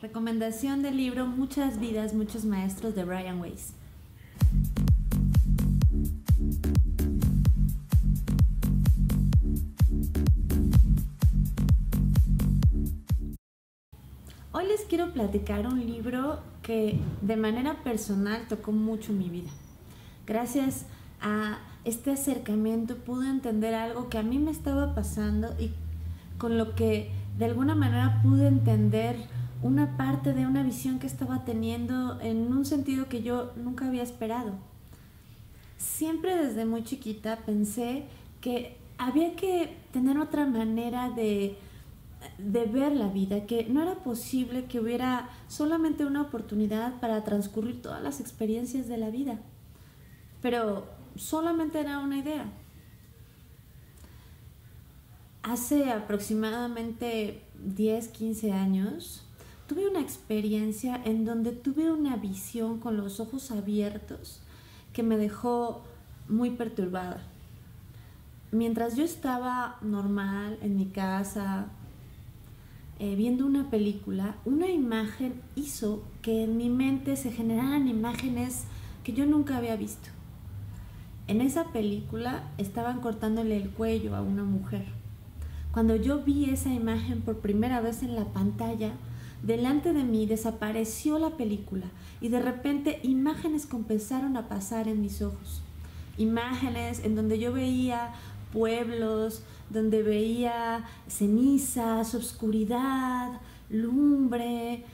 Recomendación del libro Muchas vidas, muchos maestros de Brian Weiss. Hoy les quiero platicar un libro que de manera personal tocó mucho mi vida. Gracias a este acercamiento pude entender algo que a mí me estaba pasando y con lo que de alguna manera pude entender una parte de una visión que estaba teniendo en un sentido que yo nunca había esperado. Siempre desde muy chiquita pensé que había que tener otra manera de ver la vida, que no era posible que hubiera solamente una oportunidad para transcurrir todas las experiencias de la vida, pero solamente era una idea. Hace aproximadamente 10, 15 años tuve una experiencia en donde tuve una visión con los ojos abiertos que me dejó muy perturbada. Mientras yo estaba normal en mi casa, viendo una película, una imagen hizo que en mi mente se generaran imágenes que yo nunca había visto. En esa película estaban cortándole el cuello a una mujer. Cuando yo vi esa imagen por primera vez en la pantalla, delante de mí desapareció la película y de repente imágenes comenzaron a pasar en mis ojos. Imágenes en donde yo veía pueblos, donde veía cenizas, oscuridad, lumbre.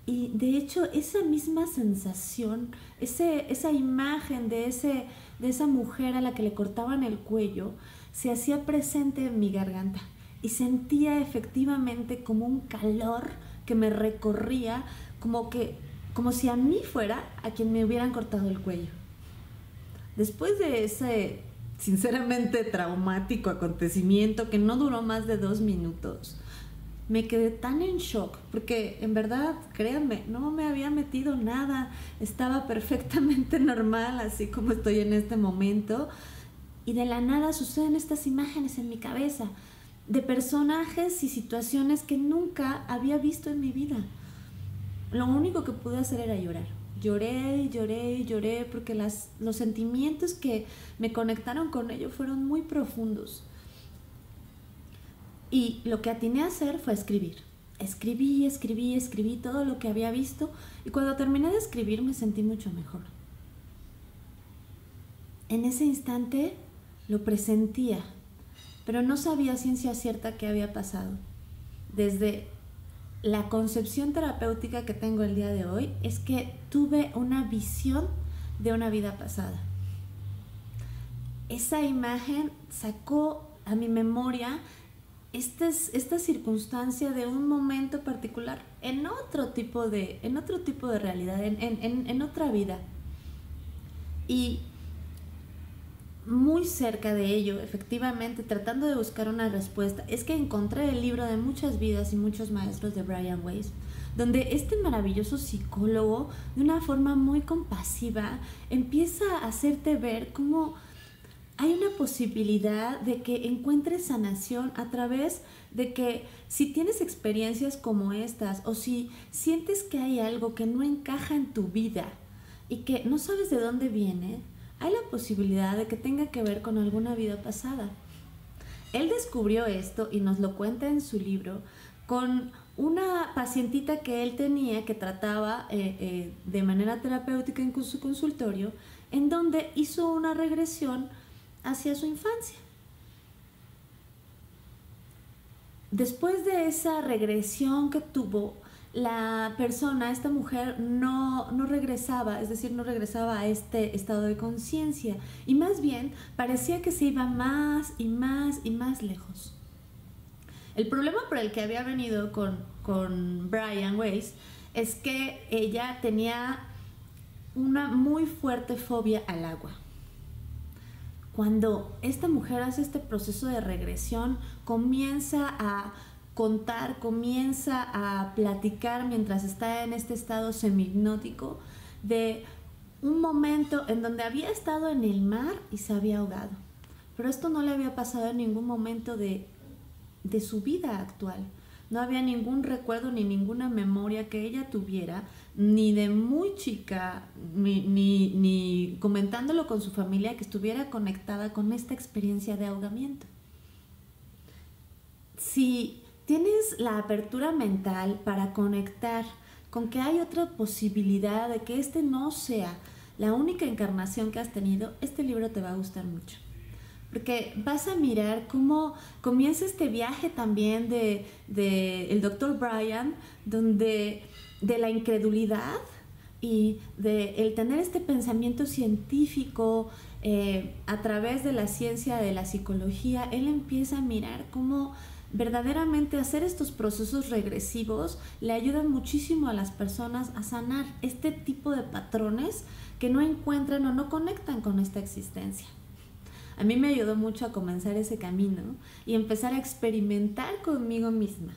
Y de hecho esa misma sensación, esa imagen de esa mujer a la que le cortaban el cuello, se hacía presente en mi garganta. Y sentía efectivamente como un calor que me recorría, como si a mí fuera a quien me hubieran cortado el cuello. Después de ese sinceramente traumático acontecimiento que no duró más de 2 minutos, me quedé tan en shock, porque en verdad, créanme, no me había metido nada, estaba perfectamente normal, así como estoy en este momento, y de la nada suceden estas imágenes en mi cabeza, de personajes y situaciones que nunca había visto en mi vida. Lo único que pude hacer era llorar. Lloré y lloré y lloré porque los sentimientos que me conectaron con ello fueron muy profundos. Y lo que atiné a hacer fue escribir. Escribí todo lo que había visto y cuando terminé de escribir me sentí mucho mejor. En ese instante lo presentía, pero no sabía a ciencia cierta qué había pasado. Desde la concepción terapéutica que tengo el día de hoy es que tuve una visión de una vida pasada. Esa imagen sacó a mi memoria esta circunstancia de un momento particular en otro tipo de realidad, en otra vida. Y muy cerca de ello, efectivamente, tratando de buscar una respuesta, es que encontré el libro de Muchas vidas y muchos maestros de Brian Weiss, donde este maravilloso psicólogo, de una forma muy compasiva, empieza a hacerte ver cómo hay una posibilidad de que encuentres sanación a través de que si tienes experiencias como estas o si sientes que hay algo que no encaja en tu vida y que no sabes de dónde viene, hay la posibilidad de que tenga que ver con alguna vida pasada. Él descubrió esto y nos lo cuenta en su libro con una pacientita que él tenía que trataba de manera terapéutica en su consultorio, en donde hizo una regresión hacia su infancia. Después de esa regresión que tuvo, la persona, esta mujer, no regresaba, es decir, no regresaba a este estado de conciencia y más bien parecía que se iba más y más y más lejos. El problema por el que había venido con Brian Weiss es que ella tenía una muy fuerte fobia al agua. Cuando esta mujer hace este proceso de regresión, comienza a contar, comienza a platicar mientras está en este estado semihipnótico de un momento en donde había estado en el mar y se había ahogado. Pero esto no le había pasado en ningún momento de su vida actual. No había ningún recuerdo ni ninguna memoria que ella tuviera, ni de muy chica, ni comentándolo con su familia, que estuviera conectada con esta experiencia de ahogamiento. Si tienes la apertura mental para conectar con que hay otra posibilidad de que este no sea la única encarnación que has tenido, este libro te va a gustar mucho. Porque vas a mirar cómo comienza este viaje también de el Dr. Brian, donde de la incredulidad y de el tener este pensamiento científico a través de la ciencia de la psicología, él empieza a mirar cómo verdaderamente hacer estos procesos regresivos le ayudan muchísimo a las personas a sanar este tipo de patrones que no encuentran o no conectan con esta existencia. A mí me ayudó mucho a comenzar ese camino y empezar a experimentar conmigo misma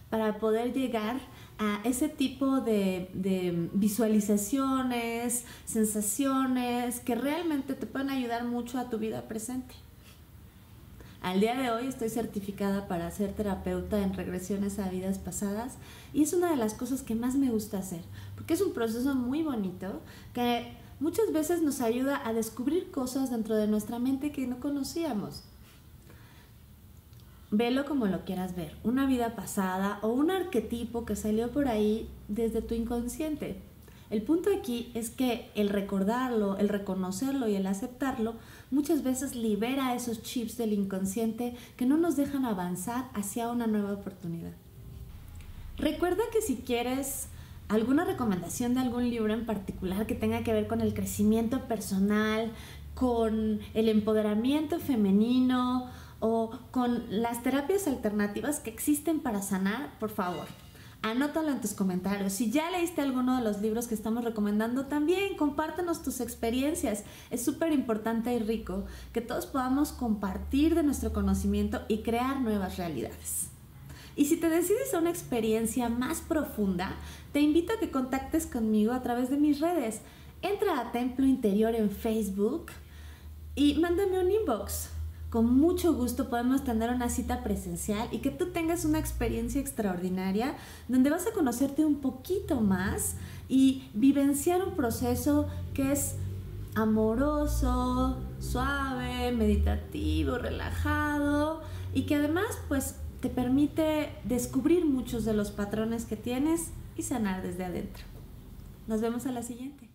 para poder llegar a ese tipo de visualizaciones, sensaciones que realmente te pueden ayudar mucho a tu vida presente. Al día de hoy estoy certificada para ser terapeuta en regresiones a vidas pasadas y es una de las cosas que más me gusta hacer, porque es un proceso muy bonito que muchas veces nos ayuda a descubrir cosas dentro de nuestra mente que no conocíamos. Velo como lo quieras ver, una vida pasada o un arquetipo que salió por ahí desde tu inconsciente. El punto aquí es que el recordarlo, el reconocerlo y el aceptarlo muchas veces libera esos chips del inconsciente que no nos dejan avanzar hacia una nueva oportunidad. Recuerda que si quieres alguna recomendación de algún libro en particular que tenga que ver con el crecimiento personal, con el empoderamiento femenino o con las terapias alternativas que existen para sanar, por favor, anótalo en tus comentarios. Si ya leíste alguno de los libros que estamos recomendando, también compártenos tus experiencias. Es súper importante y rico que todos podamos compartir de nuestro conocimiento y crear nuevas realidades. Y si te decides a una experiencia más profunda, te invito a que contactes conmigo a través de mis redes. Entra a Templo Interior en Facebook y mándame un inbox. Con mucho gusto podemos tener una cita presencial y que tú tengas una experiencia extraordinaria donde vas a conocerte un poquito más y vivenciar un proceso que es amoroso, suave, meditativo, relajado y que además pues te permite descubrir muchos de los patrones que tienes y sanar desde adentro. Nos vemos a la siguiente.